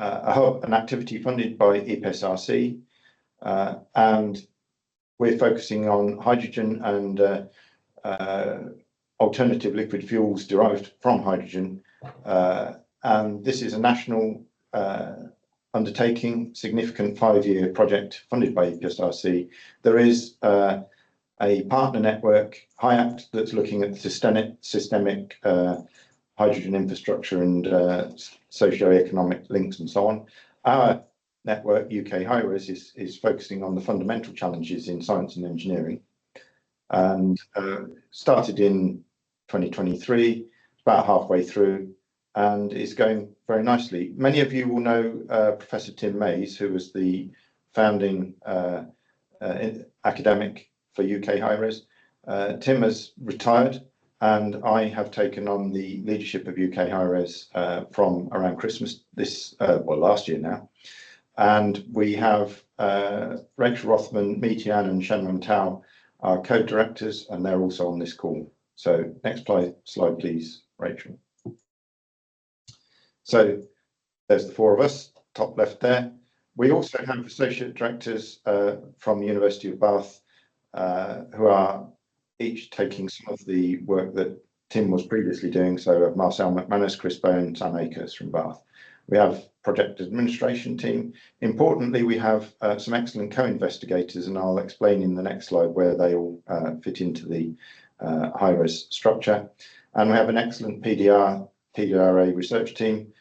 an activity funded by EPSRC, and we're focusing on hydrogen and alternative liquid fuels derived from hydrogen. And this is a national undertaking, significant 5-year project funded by EPSRC. There is a partner network, HyAct, that's looking at systemic hydrogen infrastructure and socio-economic links and so on. Our network, UK-HyRES, is focusing on the fundamental challenges in science and engineering, and started in 2023, about halfway through, and is going very nicely. Many of you will know Professor Tim Mays, who was the founding academic for UK-HyRES. Tim has retired, and I have taken on the leadership of UK-HyRES from around Christmas last year now. And we have Rachel Rothman, Mi Tian and Shenwen Tao, our co-directors, and they're also on this call. So next slide, please, Rachel. So there's the four of us, top left there. We also have associate directors from the University of Bath who are each taking some of the work that Tim was previously doing. So Marcel McManus, Chris Bone, Sam Akers from Bath. We have project administration team. Importantly, we have some excellent co-investigators, and I'll explain in the next slide where they all fit into the HyRES structure. And we have an excellent PDRA research team,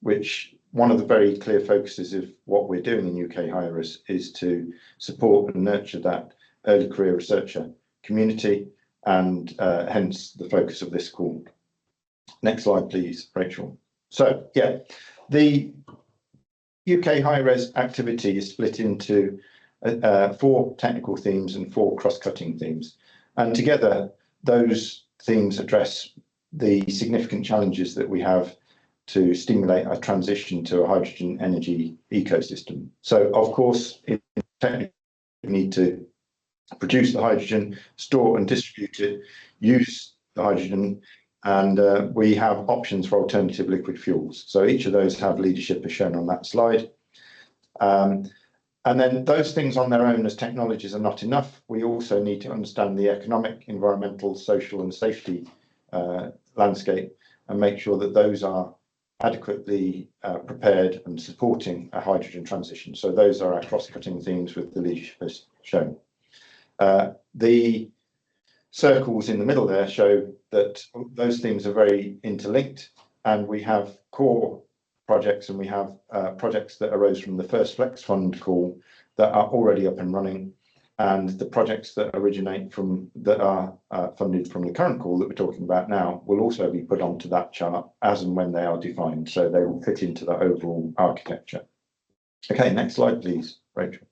which one of the very clear focuses of what we're doing in UK-HyRES is to support and nurture that early career researcher community, and hence the focus of this call. Next slide, please, Rachel. So, yeah, the UK-HyRES activity is split into 4 technical themes and 4 cross-cutting themes. And together, those themes address the significant challenges that we have to stimulate a transition to a hydrogen energy ecosystem. So, of course, we need to produce the hydrogen, store and distribute it, use the hydrogen, and we have options for alternative liquid fuels. So each of those have leadership as shown on that slide. And then those things on their own as technologies are not enough. We also need to understand the economic, environmental, social and safety landscape, and make sure that those are adequately prepared and supporting a hydrogen transition. So those are our cross-cutting themes with the leadership as shown. The circles in the middle there show that those themes are very interlinked, and we have core projects and we have projects that arose from the first Flex Fund call that are already up and running, and the projects that originate from that are funded from the current call that we're talking about now will also be put onto that chart as and when they are defined, so they will fit into the overall architecture. Okay, next slide, please, Rachel.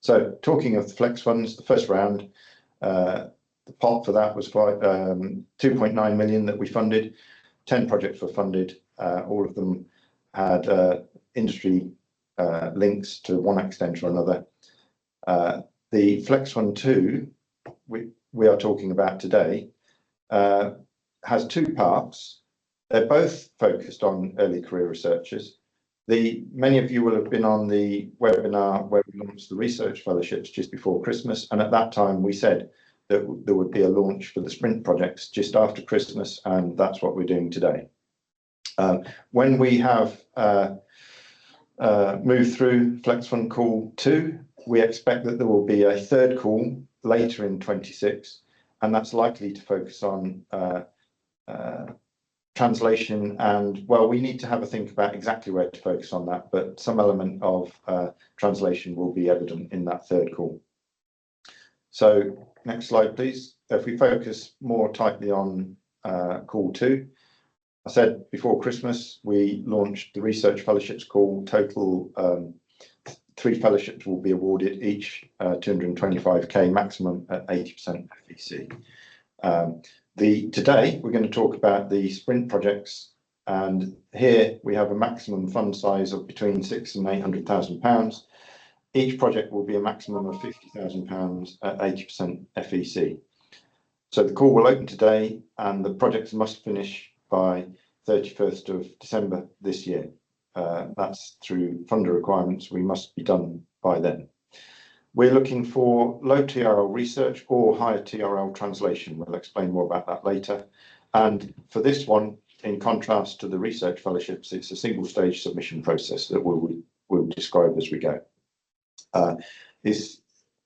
So talking of the Flex Funds, the first round, the pot for that was 2.9 million that we funded. 10 projects were funded. All of them had industry links to one extent or another. The Flex Fund 2, we are talking about today, has 2 parts. They're both focused on early career researchers. Many of you will have been on the webinar where we launched the research fellowships just before Christmas, and at that time we said that there would be a launch for the sprint projects just after Christmas, and that's what we're doing today. When we have moved through Flex Fund Call 2, we expect that there will be a third call later in 26, and that's likely to focus on translation, and well, we need to have a think about exactly where to focus on that, but some element of translation will be evident in that third call. So next slide, please. If we focus more tightly on call 2, I said before Christmas we launched the research fellowships call. Total 3 fellowships will be awarded, each 225k maximum at 80% FEC. Today we're going to talk about the sprint projects, and here we have a maximum fund size of between £600,000 and £800,000. Each project will be a maximum of £50,000 at 80% FEC. So the call will open today, and the projects must finish by 31st of December this year. That's through funder requirements. We must be done by then. We're looking for low TRL research or higher TRL translation. We'll explain more about that later. And for this one, in contrast to the research fellowships, it's a single stage submission process that we'll describe as we go. Is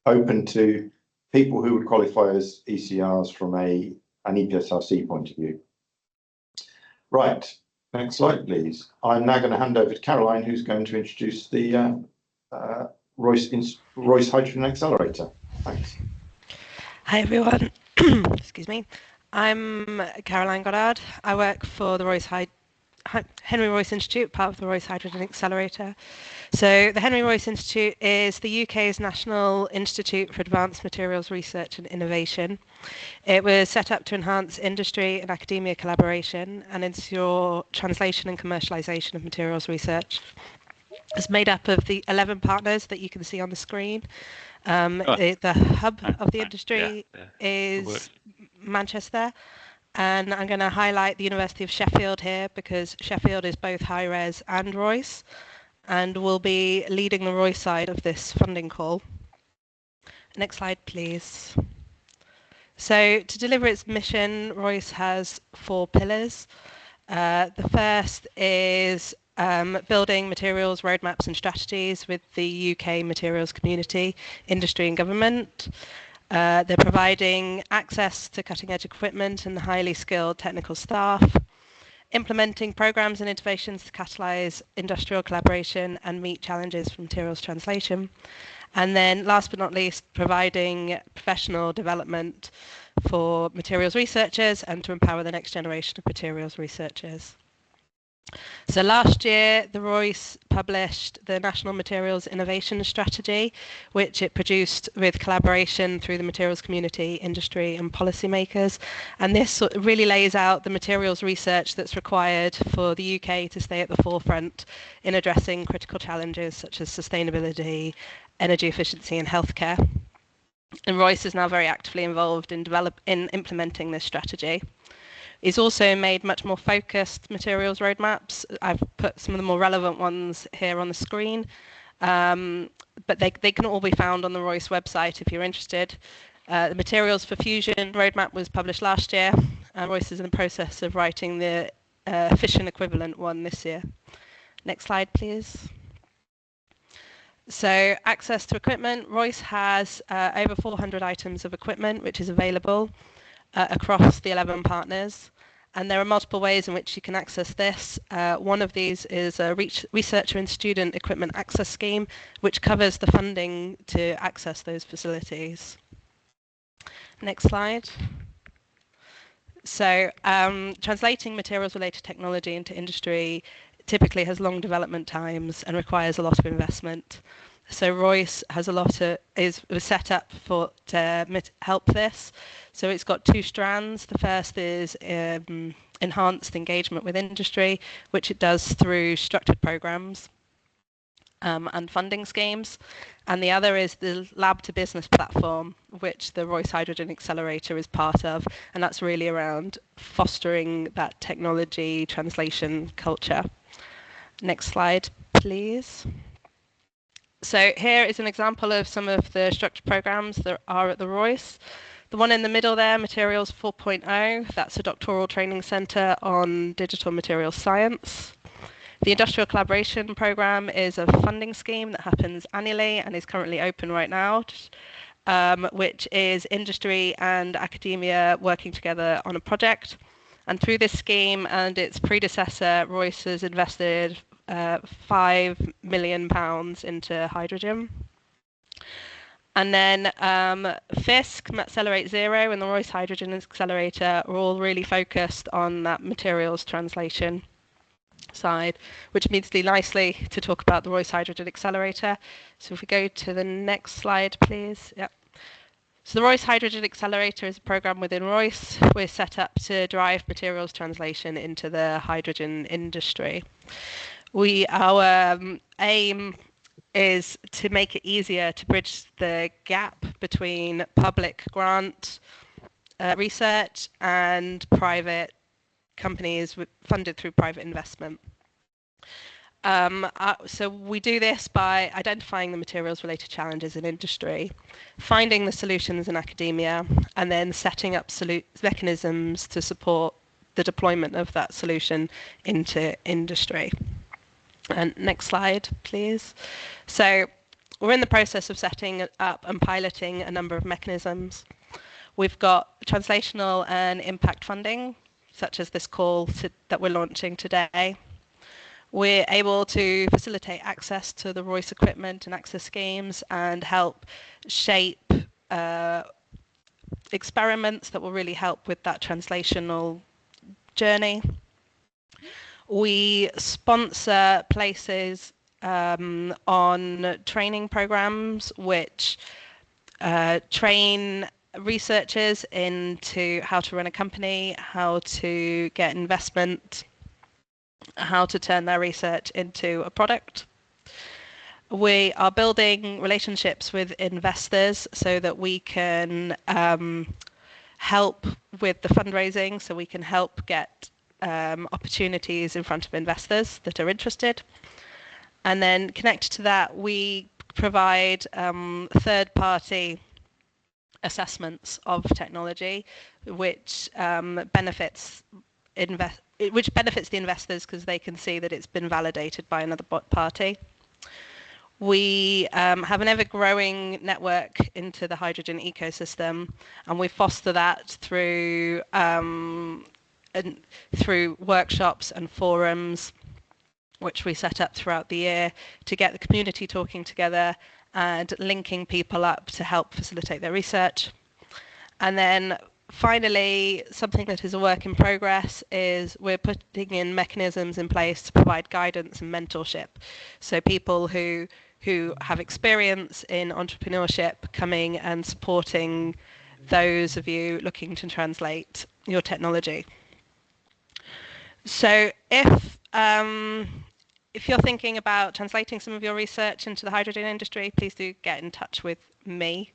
open to people who would qualify as ECRs from an EPSRC point of view. Right, next slide, please. I'm now going to hand over to Caroline, who's going to introduce the ROIS Hydrogen Accelerator. Thanks. Hi, everyone. Excuse me. I'm Caroline Goddard. I work for the Henry Royce Institute, part of the ROIS Hydrogen Accelerator. So the Henry Royce Institute is the UK's National Institute for Advanced Materials Research and Innovation. It was set up to enhance industry and academia collaboration and ensure translation and commercialisation of materials research. It's made up of the 11 partners that you can see on the screen. The hub of the industry is Manchester. And I'm going to highlight the University of Sheffield here because Sheffield is both HyRES and ROIS and will be leading the ROIS side of this funding call. Next slide, please. So to deliver its mission, ROIS has 4 pillars. The first is building materials, roadmaps and strategies with the UK materials community, industry and government. They're providing access to cutting-edge equipment and highly skilled technical staff, implementing programs and innovations to catalyse industrial collaboration and meet challenges from materials translation. And then last but not least, providing professional development for materials researchers and to empower the next generation of materials researchers. So last year, the ROIS published the National Materials Innovation Strategy, which it produced with collaboration through the materials community, industry and policymakers. And this really lays out the materials research that's required for the UK to stay at the forefront in addressing critical challenges such as sustainability, energy efficiency and healthcare. And ROIS is now very actively involved in implementing this strategy. It's also made much more focused materials roadmaps. I've put some of the more relevant ones here on the screen, but they can all be found on the ROIS website if you're interested. The Materials for Fusion roadmap was published last year, and ROIS is in the process of writing the fission equivalent one this year. Next slide, please. So access to equipment. ROIS has over 400 items of equipment which is available across the 11 partners, and there are multiple ways in which you can access this. One of these is a researcher and student equipment access scheme, which covers the funding to access those facilities. Next slide. So translating materials related technology into industry typically has long development times and requires a lot of investment. So ROIS has was set up to help this. So it's got 2 strands. The first is enhanced engagement with industry, which it does through structured programs and funding schemes. And the other is the lab to business platform, which the ROIS Hydrogen Accelerator is part of. And that's really around fostering that technology translation culture. Next slide, please. So here is an example of some of the structured programs that are at the ROIS. The one in the middle there, Materials 4.0, that's a doctoral training centre on digital materials science. The Industrial Collaboration Programme is a funding scheme that happens annually and is currently open right now, which is industry and academia working together on a project. And through this scheme and its predecessor, ROIS has invested £5 million into hydrogen. And then FISC, Accelerate Zero, and the ROIS Hydrogen Accelerator are all really focused on that materials translation side, which leads me nicely to talk about the ROIS Hydrogen Accelerator. So if we go to the next slide, please. Yep. So the ROIS Hydrogen Accelerator is a program within ROIS. We're set up to drive materials translation into the hydrogen industry. Our aim is to make it easier to bridge the gap between public grant research and private companies funded through private investment. So we do this by identifying the materials-related challenges in industry, finding the solutions in academia, and then setting up mechanisms to support the deployment of that solution into industry. And next slide, please. So we're in the process of setting up and piloting a number of mechanisms. We've got translational and impact funding, such as this call that we're launching today. We're able to facilitate access to the Royce equipment and access schemes and help shape experiments that will really help with that translational journey. We sponsor places on training programs which train researchers into how to run a company, how to get investment, how to turn their research into a product. We are building relationships with investors so that we can help with the fundraising, so we can help get opportunities in front of investors that are interested. And then connected to that, we provide third-party assessments of technology, which benefits the investors because they can see that it's been validated by another party. We have an ever-growing network into the hydrogen ecosystem, and we foster that through workshops and forums, which we set up throughout the year to get the community talking together and linking people up to help facilitate their research. And then finally, something that is a work in progress is we're putting in mechanisms in place to provide guidance and mentorship. So people who have experience in entrepreneurship coming and supporting those of you looking to translate your technology. So if you're thinking about translating some of your research into the hydrogen industry, please do get in touch with me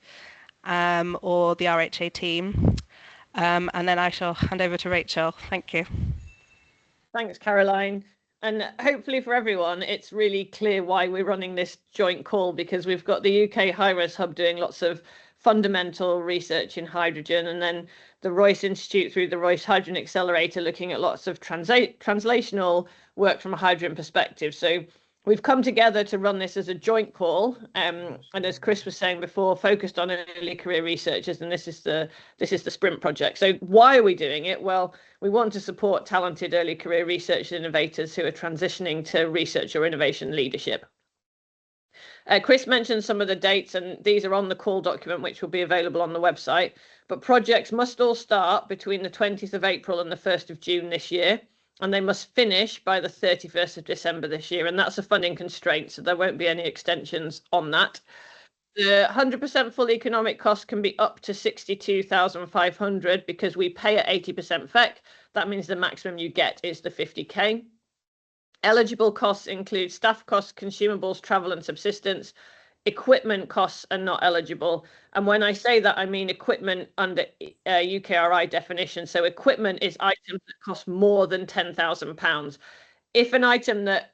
or the RHA team. And then I shall hand over to Rachel. Thank you. Thanks, Caroline. And hopefully for everyone, it's really clear why we're running this joint call, because we've got the UK-HyRES hub doing lots of fundamental research in hydrogen, and then the Royce Institute through the Royce Hydrogen Accelerator looking at lots of translational work from a hydrogen perspective. So we've come together to run this as a joint call, and as Chris was saying before, focused on early career researchers, and this is the Sprint project. So why are we doing it? Well, we want to support talented early career research innovators who are transitioning to research or innovation leadership. Chris mentioned some of the dates, and these are on the call document, which will be available on the website. But projects must all start between the 20th of April and the 1st of June this year, and they must finish by the 31st of December this year. And that's a funding constraint, so there won't be any extensions on that. The 100% full economic cost can be up to 62,500 because we pay at 80% FEC. That means the maximum you get is the 50K. Eligible costs include staff costs, consumables, travel and subsistence. Equipment costs are not eligible. And when I say that, I mean equipment under UKRI definition. So equipment is items that cost more than £10,000. If an item that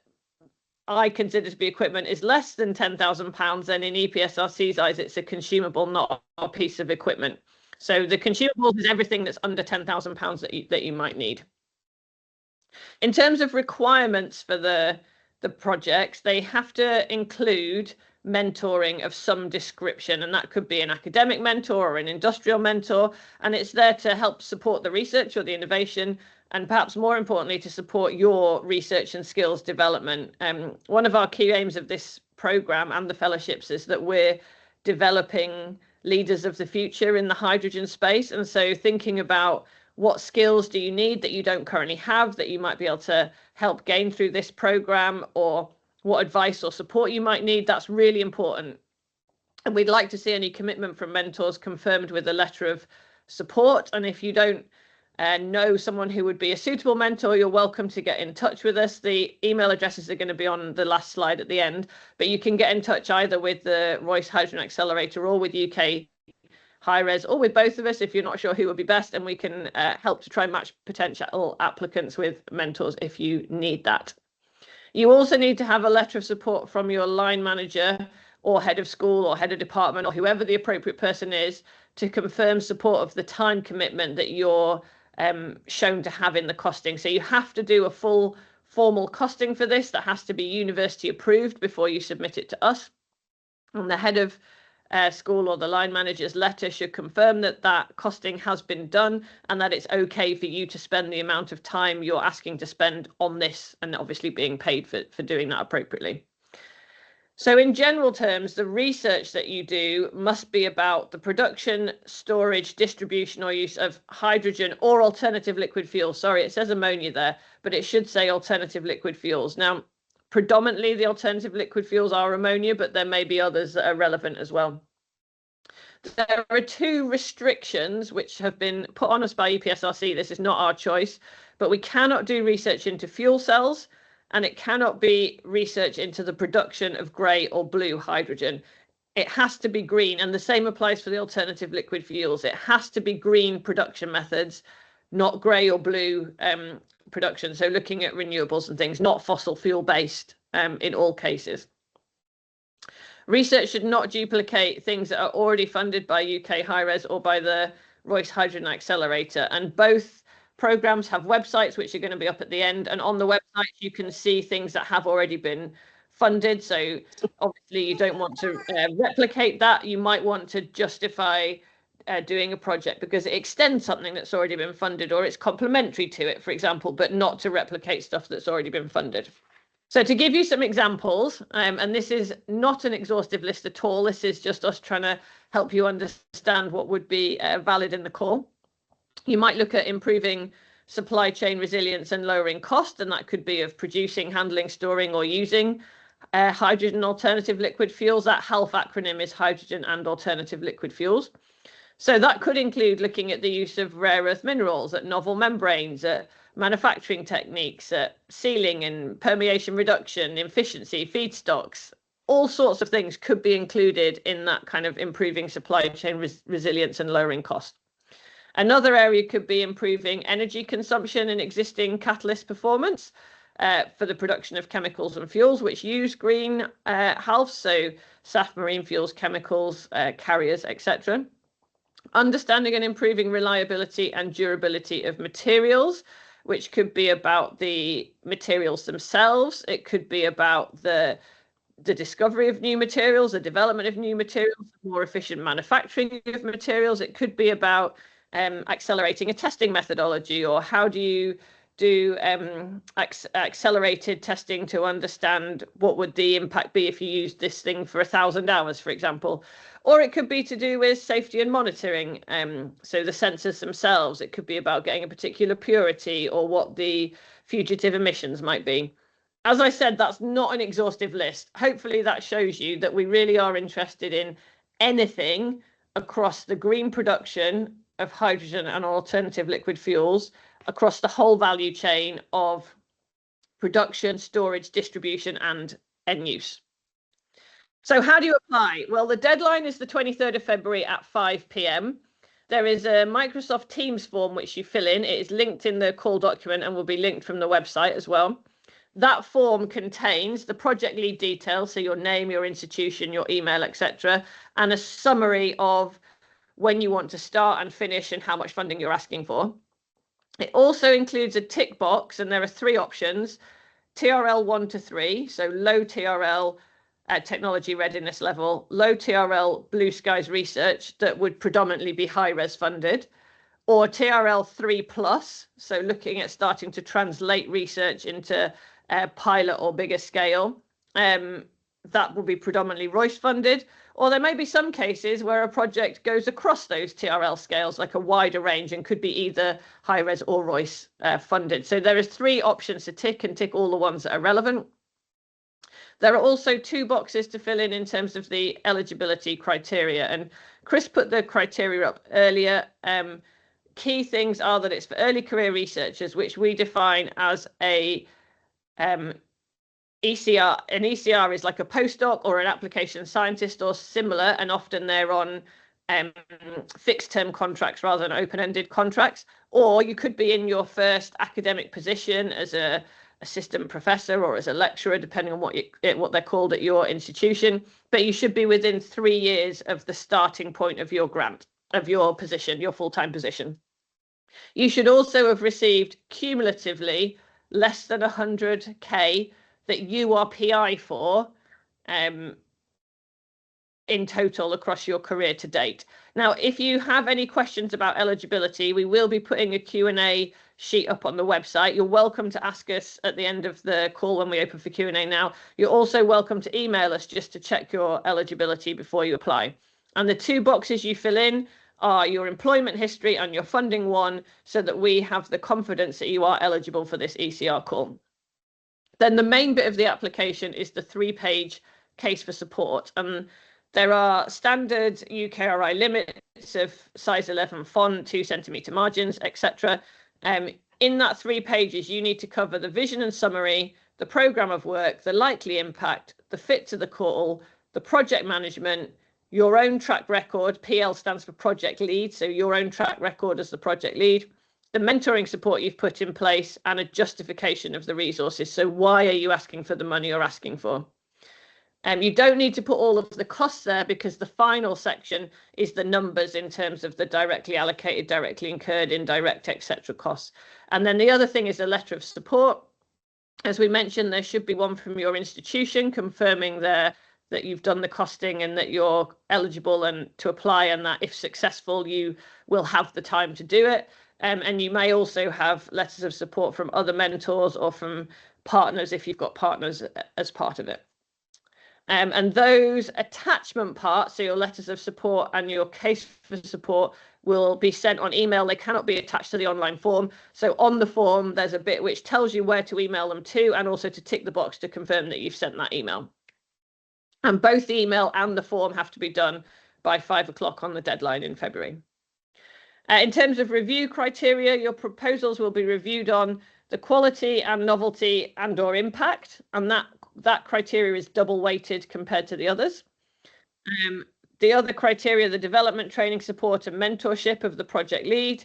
I consider to be equipment is less than £10,000, then in EPSRC's eyes, it's a consumable, not a piece of equipment. So the consumables is everything that's under £10,000 that you might need. In terms of requirements for the projects, they have to include mentoring of some description, and that could be an academic mentor or an industrial mentor, and it's there to help support the research or the innovation, and perhaps more importantly to support your research and skills development. One of our key aims of this program and the fellowships is that we're developing leaders of the future in the hydrogen space, and so thinking about what skills do you need that you don't currently have that you might be able to help gain through this program, or what advice or support you might need, that's really important. And we'd like to see any commitment from mentors confirmed with a letter of support. And if you don't know someone who would be a suitable mentor, you're welcome to get in touch with us. The email addresses are going to be on the last slide at the end, but you can get in touch either with the Royce Hydrogen Accelerator or with UK UK-HyRES, or with both of us if you're not sure who would be best, and we can help to try and match potential applicants with mentors if you need that. You also need to have a letter of support from your line manager or head of school or head of department or whoever the appropriate person is to confirm support of the time commitment that you're shown to have in the costing. So you have to do a full formal costing for this that has to be university approved before you submit it to us. And the head of school or the line manager's letter should confirm that that costing has been done and that it's okay for you to spend the amount of time you're asking to spend on this, and obviously being paid for doing that appropriately. So in general terms, the research that you do must be about the production, storage, distribution or use of hydrogen or alternative liquid fuels. Sorry, it says ammonia there, but it should say alternative liquid fuels. Now, predominantly the alternative liquid fuels are ammonia, but there may be others that are relevant as well. There are 2 restrictions which have been put on us by EPSRC. This is not our choice, but we cannot do research into fuel cells, and it cannot be research into the production of grey or blue hydrogen. It has to be green, and the same applies for the alternative liquid fuels. It has to be green production methods, not grey or blue production. So looking at renewables and things, not fossil fuel based in all cases. Research should not duplicate things that are already funded by UK-HyRES or by the Royce Hydrogen Accelerator, and both programs have websites which are going to be up at the end, and on the website you can see things that have already been funded. So obviously you don't want to replicate that. You might want to justify doing a project because it extends something that's already been funded, or it's complementary to it, for example, but not to replicate stuff that's already been funded. So to give you some examples, and this is not an exhaustive list at all, this is just us trying to help you understand what would be valid in the call. You might look at improving supply chain resilience and lowering cost, and that could be of producing, handling, storing or using hydrogen alternative liquid fuels. That HALF acronym is hydrogen and alternative liquid fuels. So that could include looking at the use of rare earth minerals, at novel membranes, at manufacturing techniques, at sealing and permeation reduction, efficiency, feedstocks. All sorts of things could be included in that kind of improving supply chain resilience and lowering cost. Another area could be improving energy consumption and existing catalyst performance for the production of chemicals and fuels which use green HALFs, so SAF, marine fuels, chemicals, carriers, etc. Understanding and improving reliability and durability of materials, which could be about the materials themselves. It could be about the discovery of new materials, the development of new materials, more efficient manufacturing of materials. It could be about accelerating a testing methodology, or how do you do accelerated testing to understand what would the impact be if you used this thing for 1,000 hours, for example. Or it could be to do with safety and monitoring, so the sensors themselves. It could be about getting a particular purity or what the fugitive emissions might be. As I said, that's not an exhaustive list. Hopefully that shows you that we really are interested in anything across the green production of hydrogen and alternative liquid fuels across the whole value chain of production, storage, distribution and end use. So how do you apply? Well, the deadline is the 23rd of February at 5 p.m. There is a Microsoft Teams form which you fill in. It is linked in the call document and will be linked from the website as well. That form contains the project lead details, so your name, your institution, your email, etc., and a summary of when you want to start and finish and how much funding you're asking for. It also includes a tick box, and there are 3 options: TRL 1 to 3, so low TRL technology readiness level, low TRL blue skies research that would predominantly be HyRES funded, or TRL 3+, so looking at starting to translate research into pilot or bigger scale. That will be predominantly Royce funded, or there may be some cases where a project goes across those TRL scales, like a wider range, and could be either HyRES or Royce funded. So there is 3 options to tick, and tick all the ones that are relevant. There are also 2 boxes to fill in terms of the eligibility criteria, and Chris put the criteria up earlier. Key things are that it's for early career researchers, which we define as a ECR. An ECR is like a postdoc or an application scientist or similar, and often they're on fixed term contracts rather than open-ended contracts, or you could be in your first academic position as a assistant professor or as a lecturer, depending on what they're called at your institution, but you should be within 3 years of the starting point of your grant, of your position, your full-time position. You should also have received cumulatively less than 100k that you are PI for in total across your career to date. Now, if you have any questions about eligibility, we will be putting a Q&A sheet up on the website. You're welcome to ask us at the end of the call when we open for Q&A now. You're also welcome to email us just to check your eligibility before you apply. And the 2 boxes you fill in are your employment history and your funding one, so that we have the confidence that you are eligible for this ECR call. Then the main bit of the application is the 3-page case for support. There are standard UK-HyRES limits of size 11 font, 2 centimetre margins, etc. In that 3 pages, you need to cover the vision and summary, the programme of work, the likely impact, the fit to the call, the project management, your own track record. PL stands for project lead, so your own track record as the project lead, the mentoring support you've put in place, and a justification of the resources. So why are you asking for the money you're asking for? You don't need to put all of the costs there, because the final section is the numbers in terms of the directly allocated, directly incurred, indirect, etc. costs. And then the other thing is a letter of support. As we mentioned, there should be one from your institution confirming that you've done the costing and that you're eligible and to apply, and that if successful, you will have the time to do it. And you may also have letters of support from other mentors or from partners if you've got partners as part of it. And those attachment parts, so your letters of support and your case for support, will be sent on email. They cannot be attached to the online form. So on the form, there's a bit which tells you where to email them to, and also to tick the box to confirm that you've sent that email. And both the email and the form have to be done by 5 o'clock on the deadline in February. In terms of review criteria, your proposals will be reviewed on the quality and novelty and/or impact, and that criteria is double weighted compared to the others. The other criteria, the development, training, support and mentorship of the project lead.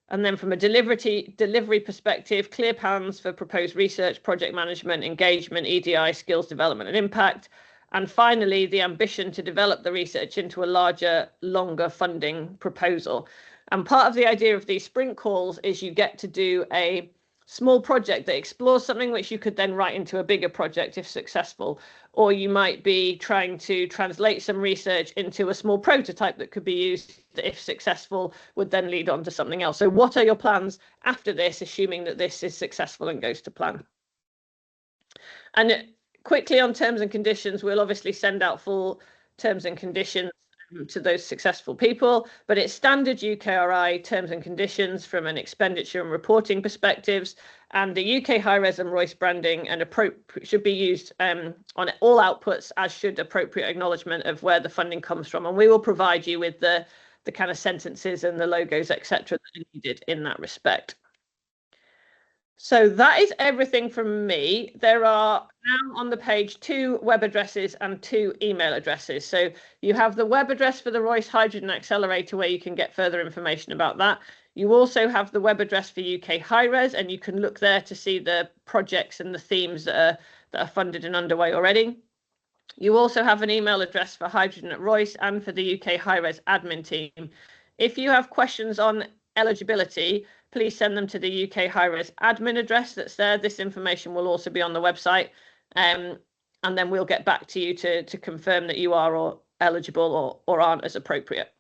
And then from a delivery perspective, clear plans for proposed research, project management, engagement, EDI, skills development and impact. And finally, the ambition to develop the research into a larger, longer funding proposal. And part of the idea of these sprint calls is you get to do a small project that explores something which you could then write into a bigger project if successful. Or you might be trying to translate some research into a small prototype that could be used, that if successful would then lead on to something else. So what are your plans after this, assuming that this is successful and goes to plan? And quickly on terms and conditions, we'll obviously send out full terms and conditions to those successful people, but it's standard UK-HyRES terms and conditions from an expenditure and reporting perspectives, and the UK-HyRES and ROIS branding and should be used on all outputs, as should appropriate acknowledgement of where the funding comes from. And we will provide you with the kind of sentences and the logos, etc., that are needed in that respect. So that is everything from me. There are now on the page 2 web addresses and 2 email addresses. So you have the web address for the ROIS Hydrogen Accelerator, where you can get further information about that. You also have the web address for UK-HyRES, and you can look there to see the projects and the themes that are funded and underway already. You also have an email address for Hydrogen at ROIS and for the UK-HyRES admin team. If you have questions on eligibility, please send them to the UK-HyRES admin address that's there. This information will also be on the website, and then we'll get back to you to confirm that you are eligible or aren't as appropriate.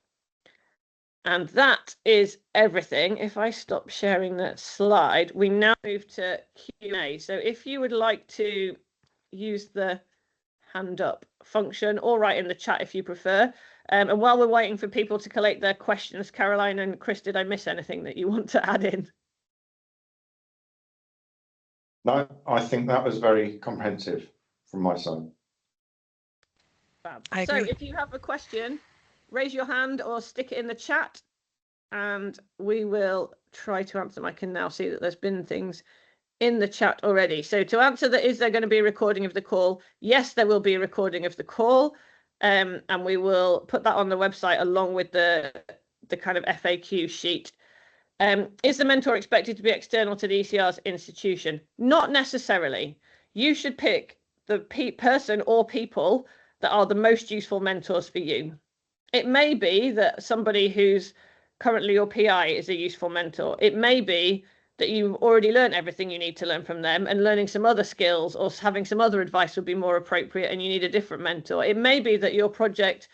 And that is everything. If I stop sharing that slide, we now move to Q&A. So if you would like to use the hand up function, or write in the chat if you prefer. And while we're waiting for people to collate their questions, Caroline and Chris, did I miss anything that you want to add in? No, I think that was very comprehensive from my side. Fab. I so agree. if you have a question, raise your hand or stick it in the chat and we will try to answer them. I can now see that there's been things in the chat already. So to answer that, is there going to be a recording of the call? Yes, there will be a recording of the call. and we will put that on the website along with the kind of FAQ sheet. Is the mentor expected to be external to the ECR's institution? Not necessarily. You should pick the person or people that are the most useful mentors for you. It may be that somebody who's currently your PI is a useful mentor. It may be that you've already learned everything you need to learn from them, and learning some other skills or having some other advice would be more appropriate and you need a different mentor. It may be that your project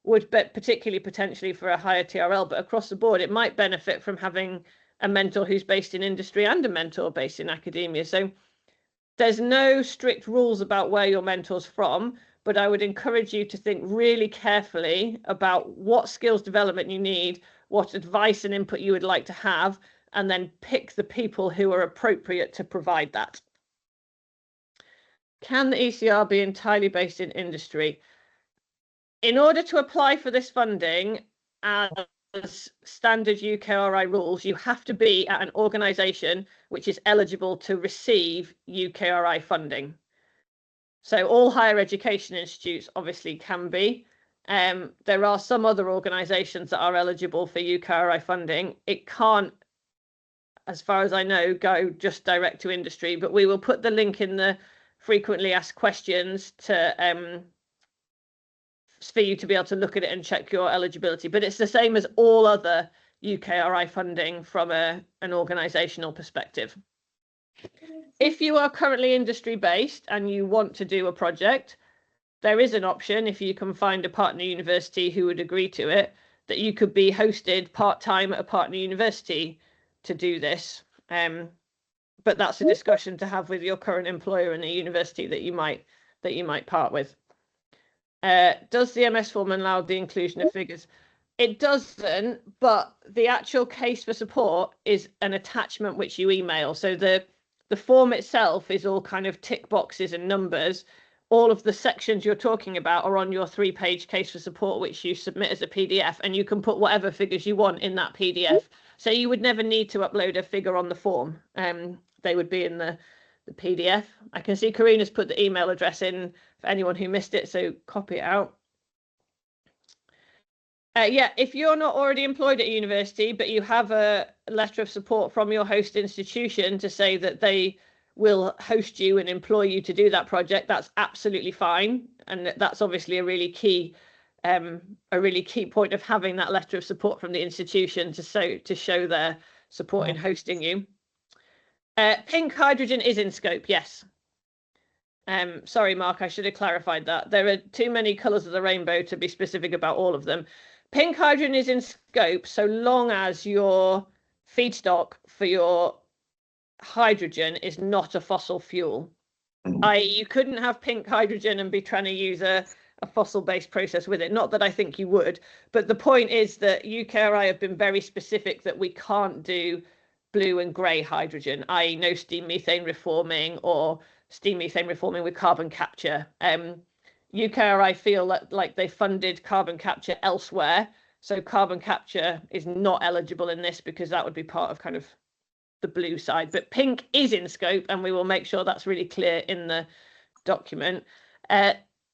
would be particularly potentially for a higher TRL, but across the board, it might benefit from having a mentor who's based in industry and a mentor based in academia. So there's no strict rules about where your mentor's from, but I would encourage you to think really carefully about what skills development you need, what advice and input you would like to have, and then pick the people who are appropriate to provide that. Can the ECR be entirely based in industry? In order to apply for this funding as standard UK-HyRES rules, you have to be at an organisation which is eligible to receive UK-HyRES funding. So all higher education institutes obviously can be. There are some other organisations that are eligible for UK-HyRES funding. It can't, as far as I know, go just direct to industry, but we will put the link in the frequently asked questions to for you to be able to look at it and check your eligibility. But it's the same as all other UK-HyRES funding from an organisational perspective. If you are currently industry based and you want to do a project, there is an option, if you can find a partner university who would agree to it, that you could be hosted part-time at a partner university to do this. But that's a discussion to have with your current employer and a university that you might part with. Does the MS form allow the inclusion of figures? It doesn't, but the actual case for support is an attachment which you email. So the form itself is all kind of tick boxes and numbers. All of the sections you're talking about are on your 3-page case for support, which you submit as a PDF, and you can put whatever figures you want in that PDF. So you would never need to upload a figure on the form. They would be in the PDF. I can see Karina's put the email address in for anyone who missed it, so copy it out. Yeah, if you're not already employed at a university, but you have a letter of support from your host institution to say that they will host you and employ you to do that project, that's absolutely fine. And that's obviously a really key point of having that letter of support from the institution to show their support in hosting you. Pink hydrogen is in scope, yes. Sorry, Mark, I should have clarified that. There are too many colours of the rainbow to be specific about all of them. Pink hydrogen is in scope so long as your feedstock for your hydrogen is not a fossil fuel. You couldn't have pink hydrogen and be trying to use a fossil-based process with it. Not that I think you would, but the point is that UK-HyRES have been very specific that we can't do blue and grey hydrogen, i.e. no steam methane reforming or steam methane reforming with carbon capture. UK-HyRES feel like they funded carbon capture elsewhere, so carbon capture is not eligible in this because that would be part of kind of the blue side. But pink is in scope, and we will make sure that's really clear in the document.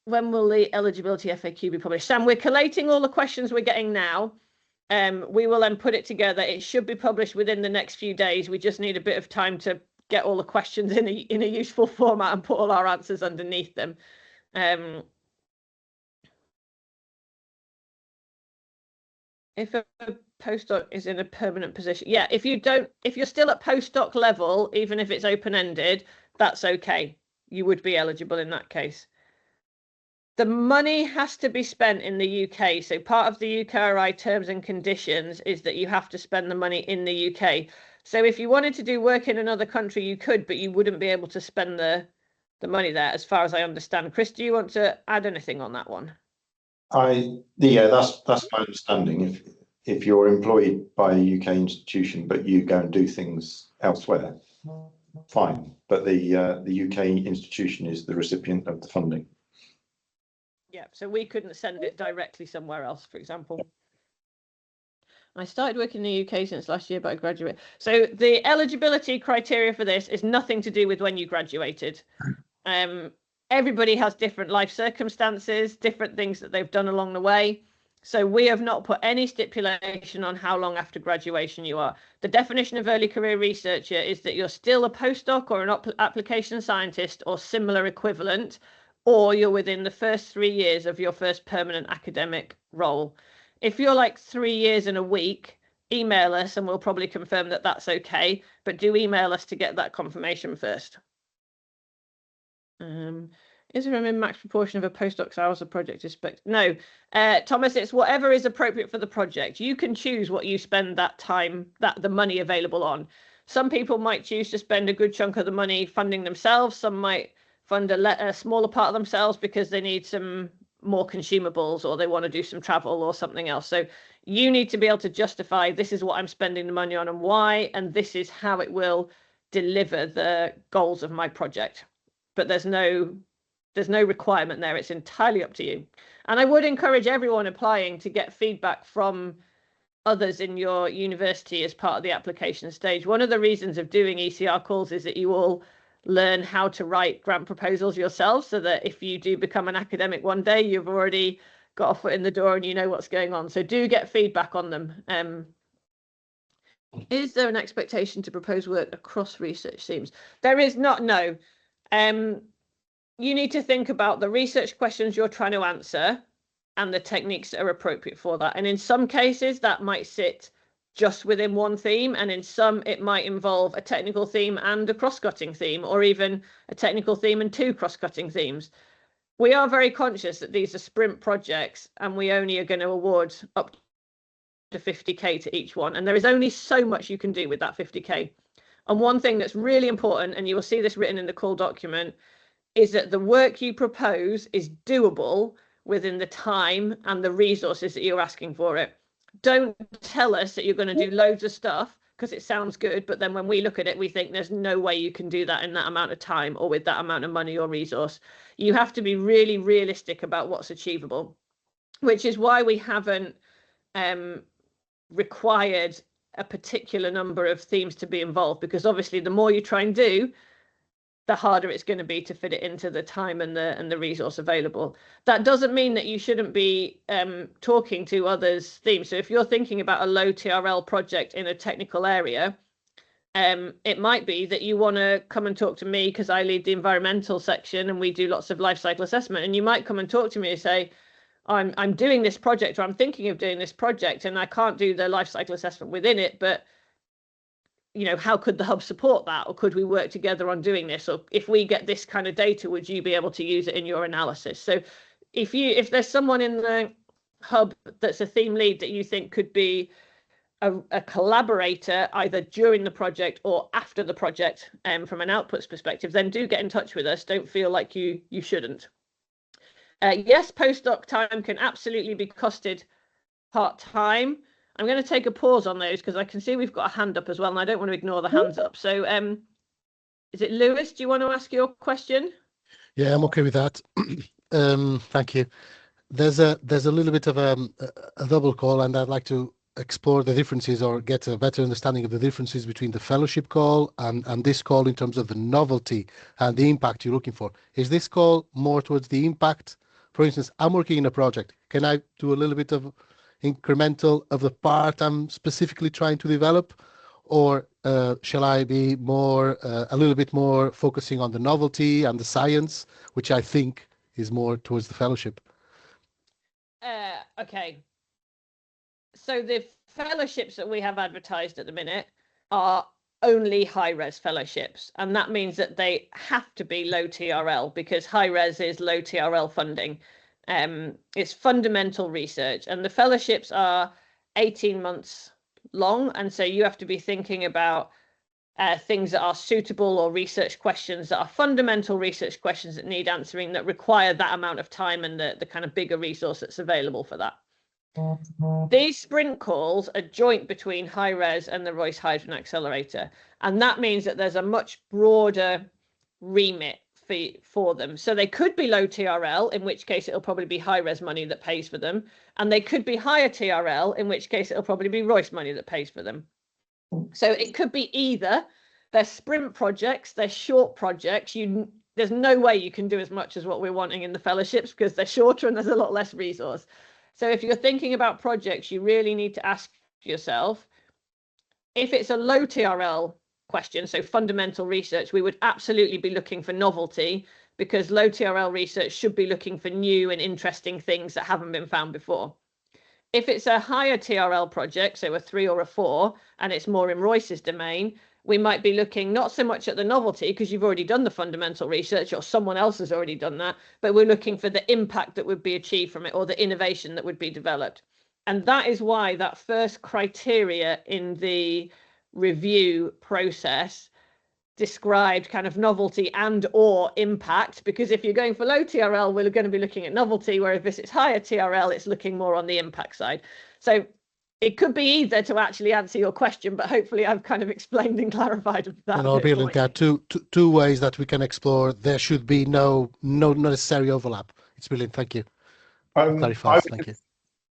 When will the eligibility FAQ be published? Sam, we're collating all the questions we're getting now. We will then put it together. It should be published within the next few days. We just need a bit of time to get all the questions in a useful format and put all our answers underneath them. If a postdoc is in a permanent position, yeah, if you're still at postdoc level, even if it's open-ended, that's okay. You would be eligible in that case. The money has to be spent in the UK. So part of the UK-HyRES terms and conditions is that you have to spend the money in the UK. So if you wanted to do work in another country, you could, but you wouldn't be able to spend the money there, as far as I understand. Chris, do you want to add anything on that one? Yeah, that's my understanding. If you're employed by a UK institution, but you go and do things elsewhere, fine. But the UK institution is the recipient of the funding. Yeah, so we couldn't send it directly somewhere else, for example. I started working in the UK since last year, but I graduated. So the eligibility criteria for this is nothing to do with when you graduated. everybody has different life circumstances, different things that they've done along the way. So we have not put any stipulation on how long after graduation you are. The definition of early career researcher is that you're still a postdoc or an application scientist or similar equivalent, or you're within the first 3 years of your first permanent academic role. If you're like 3 years and a week, email us and we'll probably confirm that that's okay, but do email us to get that confirmation first. Is there a min-max proportion of a postdoc's hours of project expected? No, Thomas, it's whatever is appropriate for the project. You can choose what you spend that time, the money available on. Some people might choose to spend a good chunk of the money funding themselves. Some might fund a smaller part of themselves because they need some more consumables or they want to do some travel or something else. So you need to be able to justify, this is what I'm spending the money on and why, and this is how it will deliver the goals of my project. But there's no requirement there. It's entirely up to you. And I would encourage everyone applying to get feedback from others in your university as part of the application stage. One of the reasons of doing ECR calls is that you all learn how to write grant proposals yourselves, so that if you do become an academic one day, you've already got a foot in the door and you know what's going on. So do get feedback on them. Is there an expectation to propose work across research themes? There is not, no. You need to think about the research questions you're trying to answer and the techniques that are appropriate for that. And in some cases, that might sit just within one theme, and in some it might involve a technical theme and a cross-cutting theme, or even a technical theme and 2 cross-cutting themes. We are very conscious that these are sprint projects and we only are going to award up to 50k to each one, and there is only so much you can do with that 50k. And one thing that's really important, and you will see this written in the call document, is that the work you propose is doable within the time and the resources that you're asking for it. Don't tell us that you're going to do loads of stuff because it sounds good, but then when we look at it, we think there's no way you can do that in that amount of time or with that amount of money or resource. You have to be really realistic about what's achievable, which is why we haven't required a particular number of themes to be involved, because obviously the more you try and do, the harder it's going to be to fit it into the time and the resource available. That doesn't mean that you shouldn't be talking to others' themes. So if you're thinking about a low TRL project in a technical area, it might be that you want to come and talk to me because I lead the environmental section and we do lots of life cycle assessment. And you might come and talk to me and say, I'm doing this project, or I'm thinking of doing this project, and I can't do the life cycle assessment within it, but you know, how could the hub support that? Or could we work together on doing this? Or if we get this kind of data, would you be able to use it in your analysis? So if there's someone in the hub that's a theme lead that you think could be a collaborator either during the project or after the project, from an outputs perspective, then do get in touch with us. Don't feel like you shouldn't. Yes, postdoc time can absolutely be costed part-time. I'm going to take a pause on those because I can see we've got a hand up as well, and I don't want to ignore the hands up. So is it Lewis? Do you want to ask your question? Yeah, I'm okay with that. Thank you. There's a little bit of a double call, and I'd like to explore the differences or get a better understanding of the differences between the fellowship call and this call in terms of the novelty and the impact you're looking for. Is this call more towards the impact? For instance, I'm working in a project. Can I do a little bit of incremental of the part I'm specifically trying to develop, or shall I be more a little bit more focusing on the novelty and the science, which I think is more towards the fellowship? Okay, so the fellowships that we have advertised at the minute are only high-res fellowships, and that means that they have to be low TRL because high-res is low TRL funding. It's fundamental research, and the fellowships are 18 months long, and so you have to be thinking about things that are suitable, or research questions that are fundamental research questions that need answering, that require that amount of time and the kind of bigger resource that's available for that. These sprint calls are joint between HyRES and the Royce Hydrogen Accelerator, and that means that there's a much broader remit for them. So they could be low TRL, in which case it'll probably be high-res money that pays for them, and they could be higher TRL, in which case it'll probably be Royce money that pays for them. So it could be either. They're sprint projects, they're short projects. there's no way you can do as much as what we're wanting in the fellowships because they're shorter and there's a lot less resource. So if you're thinking about projects, you really need to ask yourself, if it's a low TRL question, so fundamental research, we would absolutely be looking for novelty, because low TRL research should be looking for new and interesting things that haven't been found before. If it's a higher TRL project, so a 3 or a 4, and it's more in Royce's domain, we might be looking not so much at the novelty, because you've already done the fundamental research or someone else has already done that, but we're looking for the impact that would be achieved from it or the innovation that would be developed. And that is why that first criteria in the review process described kind of novelty and or impact, because if you're going for low TRL, we're going to be looking at novelty, whereas if it's higher TRL, it's looking more on the impact side. So it could be either to actually answer your question, but hopefully I've kind of explained and clarified that. No, brilliant. There are two ways that we can explore. There should be no necessary overlap. It's brilliant. Thank you. Clarifies. Thank you.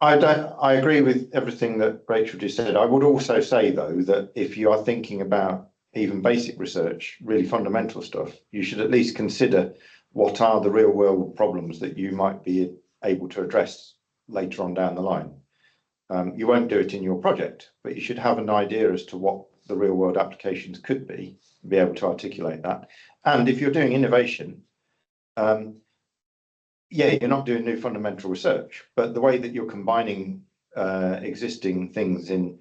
I agree with everything that Rachel just said. I would also say, though, that if you are thinking about even basic research, really fundamental stuff, you should at least consider what are the real world problems that you might be able to address later on down the line. You won't do it in your project, but you should have an idea as to what the real world applications could be able to articulate that. And if you're doing innovation, yeah, you're not doing new fundamental research, but the way that you're combining existing things in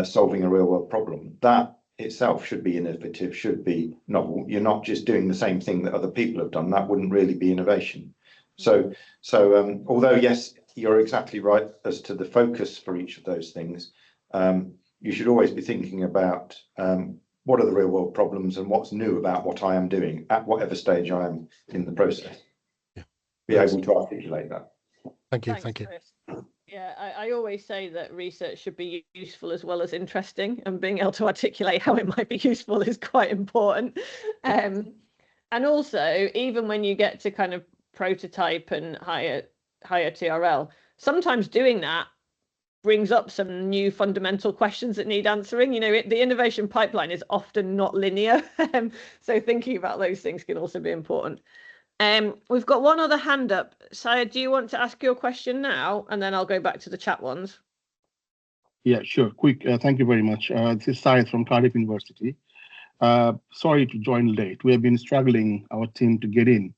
solving a real world problem, that itself should be innovative, should be novel. You're not just doing the same thing that other people have done. That wouldn't really be innovation. So although, yes, you're exactly right as to the focus for each of those things, you should always be thinking about what are the real world problems and what's new about what I am doing at whatever stage I am in the process. Yeah. Be able to articulate that. Thank you. Thanks, Thank you. Chris. Yeah, I always say that research should be useful as well as interesting, and being able to articulate how it might be useful is quite important. And also, even when you get to kind of prototype and higher TRL, sometimes doing that brings up some new fundamental questions that need answering. You know, the innovation pipeline is often not linear. So thinking about those things can also be important. We've got one other hand up. Syed, do you want to ask your question now? And then I'll go back to the chat ones. Yeah, sure. Quick. Thank you very much. This is Syed from Cardiff University. Sorry to join late. We have been struggling, our team, to get in.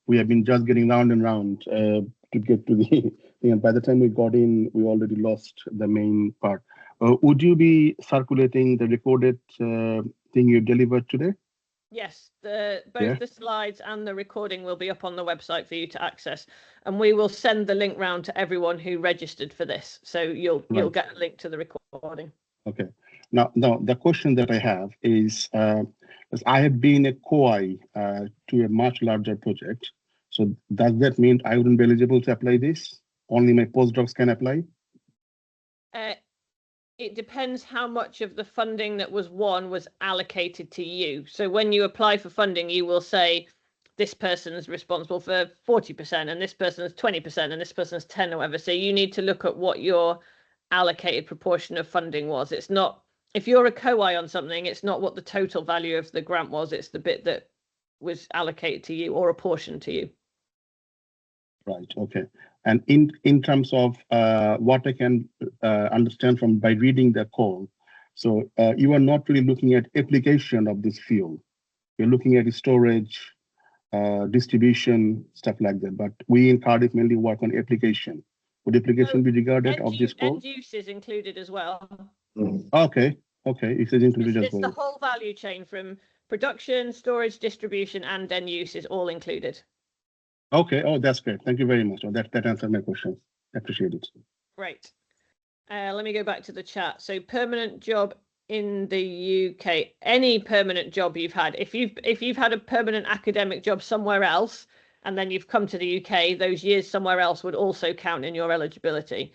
We have been just getting round and round to get to the thing. And by the time we got in, we already lost the main part. Would you be circulating the recorded thing you delivered today? Yes, both the slides and the recording will be up on the website for you to access, and we will send the link round to everyone who registered for this. So you'll get a link to the recording. Okay. Now the question that I have is, I have been a COI to a much larger project. So does that mean I wouldn't be eligible to apply this? Only my postdocs can apply? It depends how much of the funding that was won was allocated to you. So when you apply for funding, you will say this person's responsible for 40% and this person's 20% and this person's 10 or whatever. So you need to look at what your allocated proportion of funding was. It's not, if you're a COI on something, it's not what the total value of the grant was. It's the bit that was allocated to you or a portion to you. Right. Okay. And in terms of what I can understand from by reading the call, so you are not really looking at application of this fuel. You're looking at storage, distribution, stuff like that. But we in Cardiff mainly work on application. Would application be regarded of this call? End use is included as well. Okay. Okay. It is included as well. It's the whole value chain from production, storage, distribution, and end use is all included. Okay. Oh, that's great. Thank you very much. Oh, that answered my questions. Appreciate it. Great. Let me go back to the chat. So permanent job in the UK, any permanent job you've had, if you've had a permanent academic job somewhere else, and then you've come to the UK, those years somewhere else would also count in your eligibility.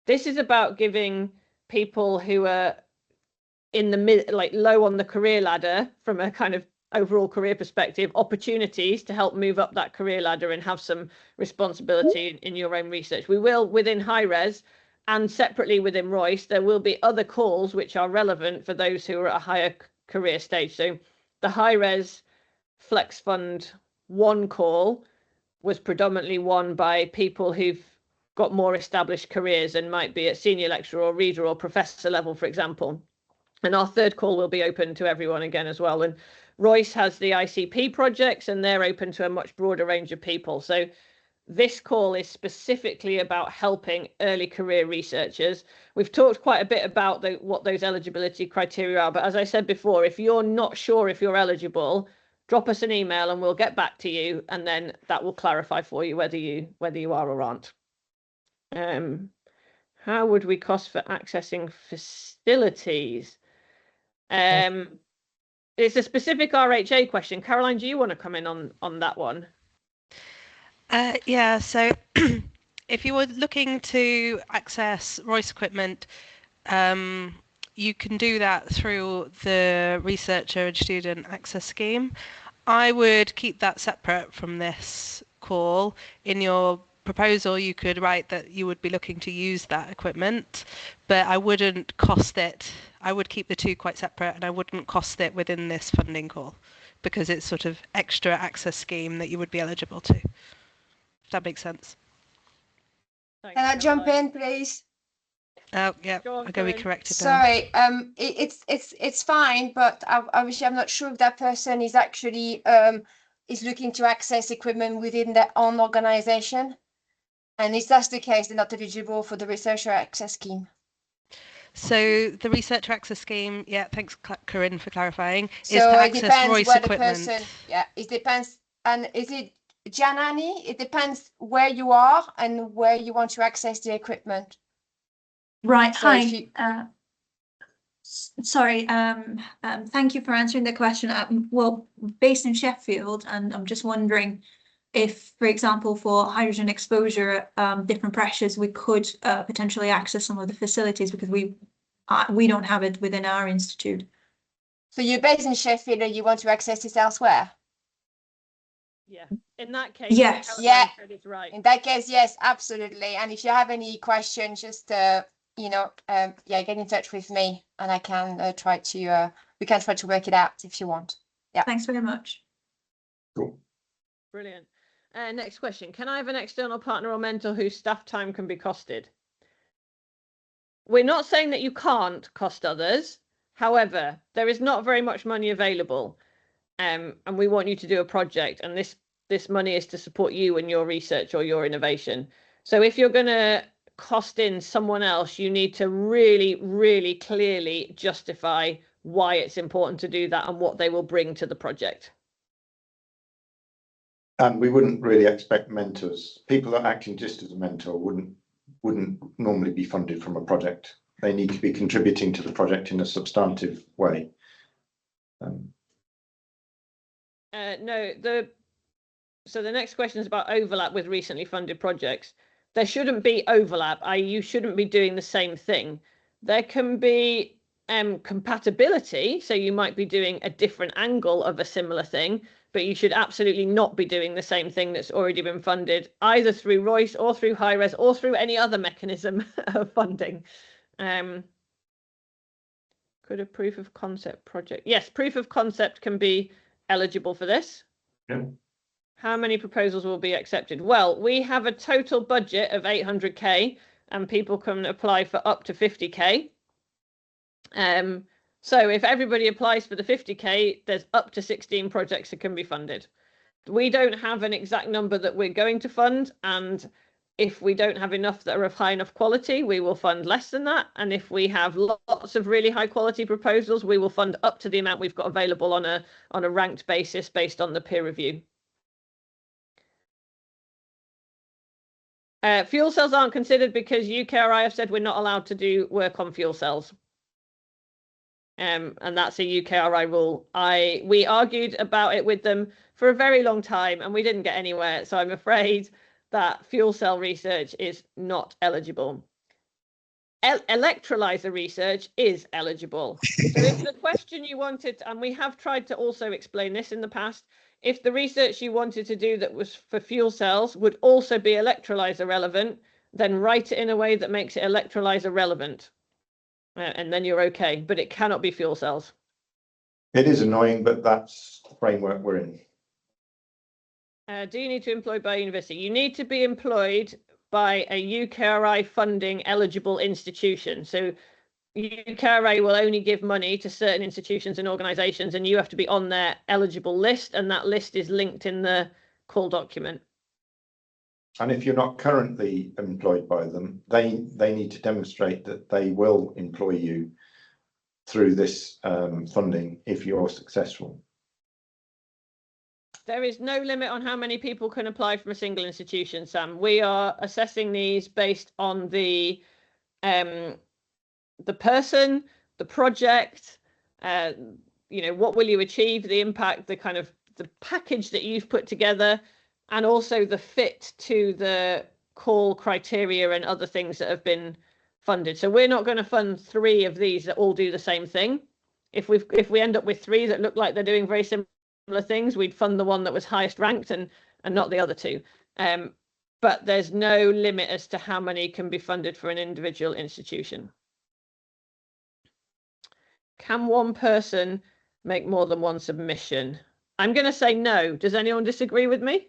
This is about giving people who are in the mid, like low on the career ladder from a kind of overall career perspective, opportunities to help move up that career ladder and have some responsibility in your own research. We will, within HyRES and separately within Royce, there will be other calls which are relevant for those who are at a higher career stage. So the HyRES Flex Fund one call was predominantly won by people who've got more established careers and might be at senior lecturer or reader or professor level, for example. And our third call will be open to everyone again as well. And Royce has the ICP projects, and they're open to a much broader range of people. So this call is specifically about helping early career researchers. We've talked quite a bit about what those eligibility criteria are, but as I said before, if you're not sure if you're eligible, drop us an email and we'll get back to you, and then that will clarify for you whether you are or aren't. How would we cost for accessing facilities? It's a specific RHA question. Caroline, do you want to come in on that one? Yeah, so if you were looking to access Royce equipment, you can do that through the Researcher and Student Access Scheme. I would keep that separate from this call. In your proposal, you could write that you would be looking to use that equipment, but I wouldn't cost it. I would keep the two quite separate, and I wouldn't cost it within this funding call, because it's sort of extra access scheme that you would be eligible to. If that makes sense. Thanks, Can I jump Caroline. in, please? Oh, yeah, Go on, I'm going to be Corinne. corrected now. Sorry, it's fine, but obviously I'm not sure if that person is actually is looking to access equipment within their own organization. And if that's the case, they're not eligible for the Researcher Access Scheme. So the Researcher Access Scheme, yeah, thanks Corinne for clarifying, is So to it access depends Royce where the equipment. person, yeah, it depends. And is it Janani? It depends where you are and where you want to access the equipment. Right. So if Hi. you- Sorry. Thank you for answering the question. Well, based in Sheffield, and I'm just wondering if, for example, for hydrogen exposure, different pressures, we could potentially access some of the facilities, because we don't have it within our institute. So you're based in Sheffield and you want to access this elsewhere? Yeah. In that case, Yes. Caroline Yeah. said it's right. In that case, yes, absolutely. And if you have any questions, just yeah, get in touch with me, and I can try to we can try to work it out if you want. Yeah. Thanks very much. Cool. Brilliant. Next question. Can I have an external partner or mentor whose staff time can be costed? We're not saying that you can't cost others. However, there is not very much money available. And we want you to do a project, and this money is to support you and your research or your innovation. So if you're going to cost in someone else, you need to really, really clearly justify why it's important to do that and what they will bring to the project. And we wouldn't really expect mentors. People that are acting just as a mentor wouldn't normally be funded from a project. They need to be contributing to the project in a substantive way. No, so the next question is about overlap with recently funded projects. There shouldn't be overlap, i.e. you shouldn't be doing the same thing. There can be compatibility, so you might be doing a different angle of a similar thing, but you should absolutely not be doing the same thing that's already been funded, either through Royce or through HyRES or through any other mechanism of funding. Could a proof of concept project? Yes, proof of concept can be eligible for this. Yeah. How many proposals will be accepted? Well, we have a total budget of 800k, and people can apply for up to 50k. So if everybody applies for the 50k, there's up to 16 projects that can be funded. We don't have an exact number that we're going to fund, and if we don't have enough that are of high enough quality, we will fund less than that. And if we have lots of really high quality proposals, we will fund up to the amount we've got available on a ranked basis based on the peer review. Fuel cells aren't considered because UK-HyRES have said we're not allowed to do work on fuel cells. And that's a UK-HyRES rule. We argued about it with them for a very long time and we didn't get anywhere. So I'm afraid that fuel cell research is not eligible. Electrolyzer research is eligible. So if the question you wanted, and we have tried to also explain this in the past, if the research you wanted to do that was for fuel cells would also be electrolyzer relevant, then write it in a way that makes it electrolyzer relevant. And then you're okay, but it cannot be fuel cells. It is annoying, but that's the framework we're in. Do you need to be employed by a university? You need to be employed by a UKRI funding eligible institution. So UKRI will only give money to certain institutions and organisations, and you have to be on their eligible list, and that list is linked in the call document. And if you're not currently employed by them, they need to demonstrate that they will employ you through this funding if you're successful. There is no limit on how many people can apply from a single institution, Sam. We are assessing these based on the person, the project, you know, what will you achieve, the impact, the kind of the package that you've put together, and also the fit to the call criteria and other things that have been funded. So we're not going to fund 3 of these that all do the same thing. If we end up with 3 that look like they're doing very similar things, we'd fund the one that was highest ranked and not the other 2. But there's no limit as to how many can be funded for an individual institution. Can one person make more than one submission? I'm going to say no. Does anyone disagree with me?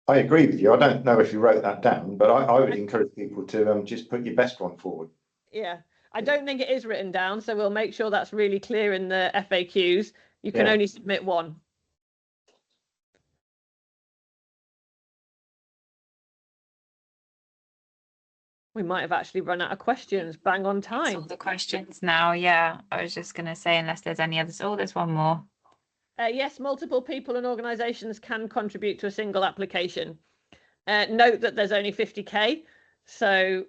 I agree with you. I don't know if you wrote that down, but I would encourage people to just put your best one forward. Yeah, I don't think it is written down, so we'll make sure that's really clear in the FAQs. You can only submit 1. We might have actually run out of questions. Bang on time. That's all the questions now. Yeah, I was just going to say, unless there's any others. Oh, there's one more. Yes, multiple people and organisations can contribute to a single application. Note that there's only 50k, so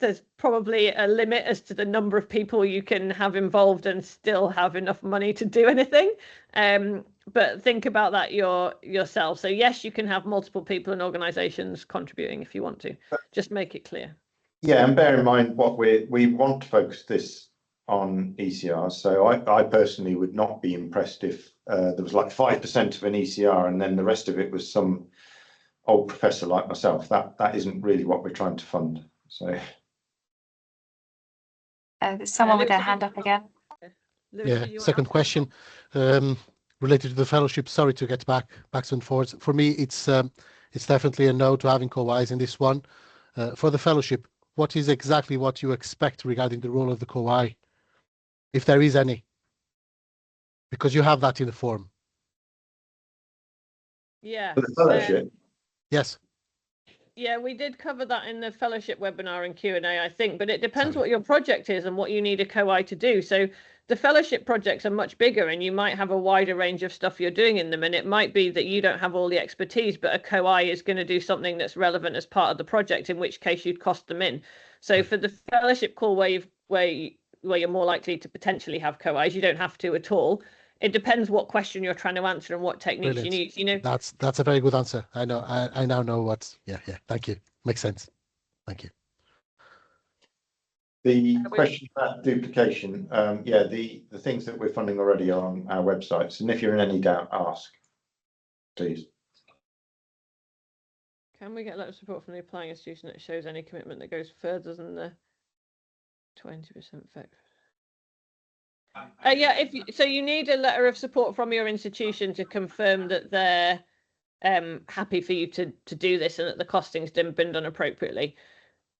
there's probably a limit as to the number of people you can have involved and still have enough money to do anything. But think about that yourself. So yes, you can have multiple people and organisations contributing if you want to. Just make it clear. Yeah, and bear in mind what we want to focus this on ECRs. So I personally would not be impressed if there was like 5% of an ECR and then the rest of it was some old professor like myself. That isn't really what we're trying to fund. So there's someone with their hand up again. Lewis, Yeah, second question related to the fellowship. Sorry to get backs and forwards. For me, it's definitely a no to having co-Is in this one. For the fellowship, what is exactly what you expect regarding the role of the co-I, if there is any? Because you have that in the form. Yeah. For the fellowship. Yes. Yeah, we did cover that in the fellowship webinar and Q&A, I think, but it depends what your project is and what you need a co-I to do. So the fellowship projects are much bigger and you might have a wider range of stuff you're doing in them. And it might be that you don't have all the expertise, but a co-I is going to do something that's relevant as part of the project, in which case you'd cost them in. So for the fellowship call where you're more likely to potentially have co-Is, you don't have to at all. It depends what question you're trying to answer and what techniques Brilliant. you need. You know, That's a very good answer. I know. I now know what. Yeah. Thank you. Makes sense. Thank you. The question about duplication, yeah, the things that we're funding already are on our websites, and if you're in any doubt, ask, please. can we get a letter of support from the applying institution that shows any commitment that goes further than the 20% effect? Yeah, so you need a letter of support from your institution to confirm that they're happy for you to do this and that the costing's been done appropriately.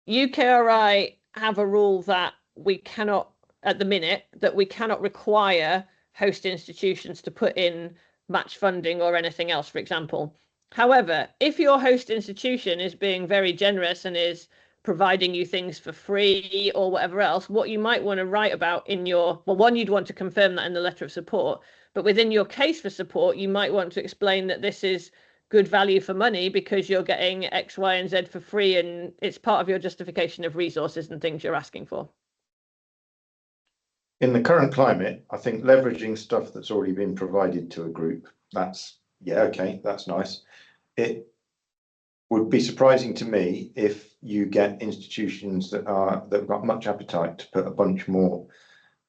UKRI have a rule that we cannot, at the minute, that we cannot require host institutions to put in match funding or anything else, for example. However, if your host institution is being very generous and is providing you things for free or whatever else, what you might want to write about in your, well, one, you'd want to confirm that in the letter of support, but within your case for support, you might want to explain that this is good value for money because you're getting X, Y, and Z for free, and it's part of your justification of resources and things you're asking for. In the current climate, I think leveraging stuff that's already been provided to a group, that's, yeah, okay, that's nice. It would be surprising to me if you get institutions that've got much appetite to put a bunch more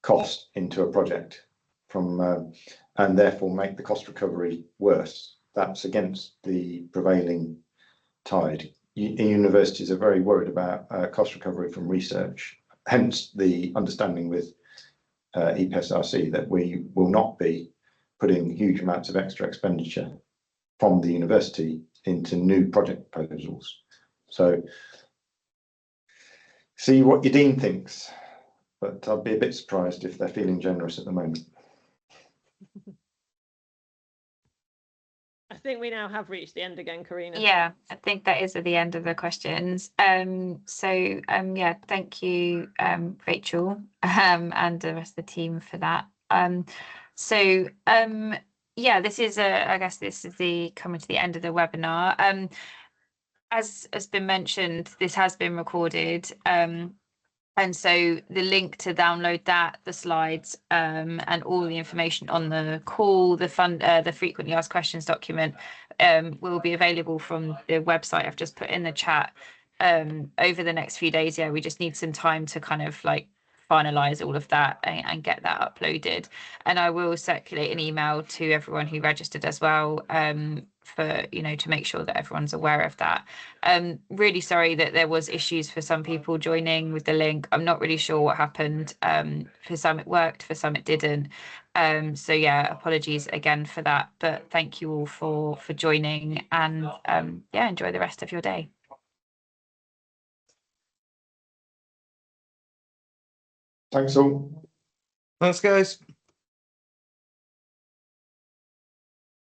cost into a project from and therefore make the cost recovery worse. That's against the prevailing tide. Universities are very worried about cost recovery from research, hence the understanding with EPSRC that we will not be putting huge amounts of extra expenditure from the university into new project proposals. So see what your dean thinks, but I'll be a bit surprised if they're feeling generous at the moment. I think we now have reached the end again, Karina. Yeah, I think that is at the end of the questions. Yeah, thank you, Rachel, and the rest of the team for that. Yeah, this is I guess this is coming to the end of the webinar. As has been mentioned, this has been recorded. And so the link to download that, the slides, and all the information on the call, the frequently asked questions document, will be available from the website I've just put in the chat over the next few days. Yeah, we just need some time to kind of like finalize all of that and get that uploaded. And I will circulate an email to everyone who registered as well, for, you know, to make sure that everyone's aware of that. Really sorry that there was issues for some people joining with the link. I'm not really sure what happened. For some it worked, for some it didn't. So yeah, apologies again for that, but thank you all for joining, and yeah, enjoy the rest of your day. Thanks all. Thanks, guys.